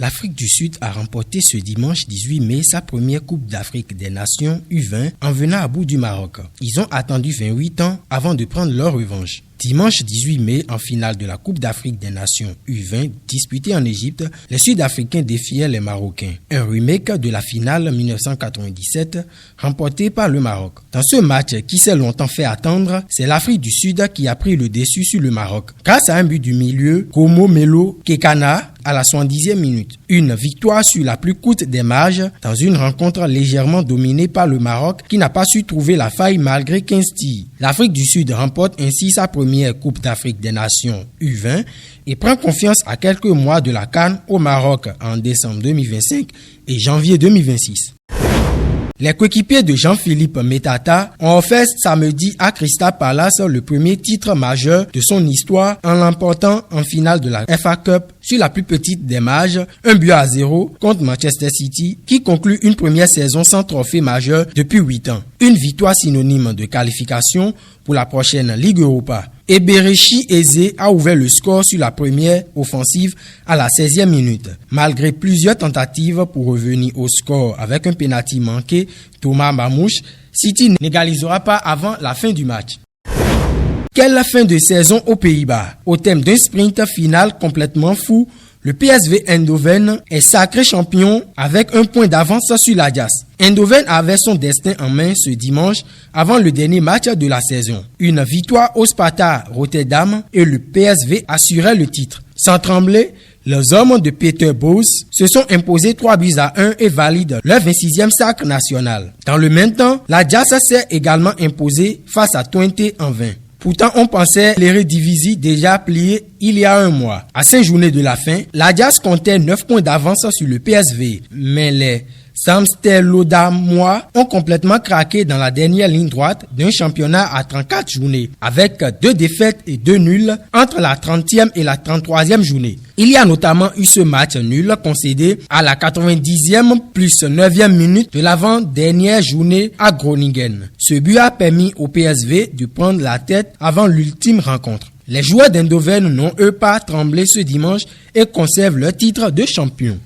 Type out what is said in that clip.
L'Afrique du Sud a remporté ce dimanche 18 mai sa première Coupe d'Afrique des Nations U20 en venant à bout du Maroc. Ils ont attendu 28 ans avant de prendre leur revanche. Dimanche 18 mai, en finale de la Coupe d'Afrique des Nations U20 disputée en Égypte, les Sud-Africains défiaient les Marocains. Un remake de la finale 1997 remportée par le Maroc. Dans ce match qui s'est longtemps fait attendre, c'est l'Afrique du Sud qui a pris le dessus sur le Maroc. Grâce à un but du milieu, Komo Melo Kekana, à la 70e minute. Une victoire sur la plus courte des marges dans une rencontre légèrement dominée par le Maroc qui n'a pas su trouver la faille malgré 15 tirs. L'Afrique du Sud remporte ainsi sa première Coupe d'Afrique des Nations U20 et prend confiance à quelques mois de la CAN au Maroc en décembre 2025 et janvier 2026. Les coéquipiers de Jean-Philippe Metata ont offert samedi à Crystal Palace le premier titre majeur de son histoire en l'emportant en finale de la FA Cup sur la plus petite des marges, 1-0 contre Manchester City qui conclut une première saison sans trophée majeur depuis 8 ans. Une victoire synonyme de qualification pour la prochaine Ligue Europa. Eberechi Eze a ouvert le score sur la première offensive à la 16e minute. Malgré plusieurs tentatives pour revenir au score avec un pénalty manqué, Thomas Mamouche, City n'égalisera pas avant la fin du match. Quelle fin de saison aux Pays-Bas? Au thème d'un sprint final complètement fou, le PSV Eindhoven est sacré champion avec un point d'avance sur l'Ajax. Eindhoven avait son destin en main ce dimanche avant le dernier match de la saison. Une victoire au Sparta Rotterdam et le PSV assurait le titre. Sans trembler, les hommes de Peter Bosz se sont imposés 3-1 et valident leur 26e sacre national. Dans le même temps, l'Ajax s'est également imposé face à Twente en 20. Pourtant, on pensait l'Eredivisie déjà pliée il y a un mois. À 5 journées de la fin, l'Ajax comptait 9 points d'avance sur le PSV. Mais les Amsterdamois ont complètement craqué dans la dernière ligne droite d'un championnat à 34 journées, avec 2 défaites et 2 nuls entre la 30e et la 33e journée. Il y a notamment eu ce match nul concédé à la 90e plus 9e minute de l'avant-dernière journée à Groningen. Ce but a permis au PSV de prendre la tête avant l'ultime rencontre. Les joueurs d'Eindhoven n'ont eux pas tremblé ce dimanche et conservent leur titre de champion.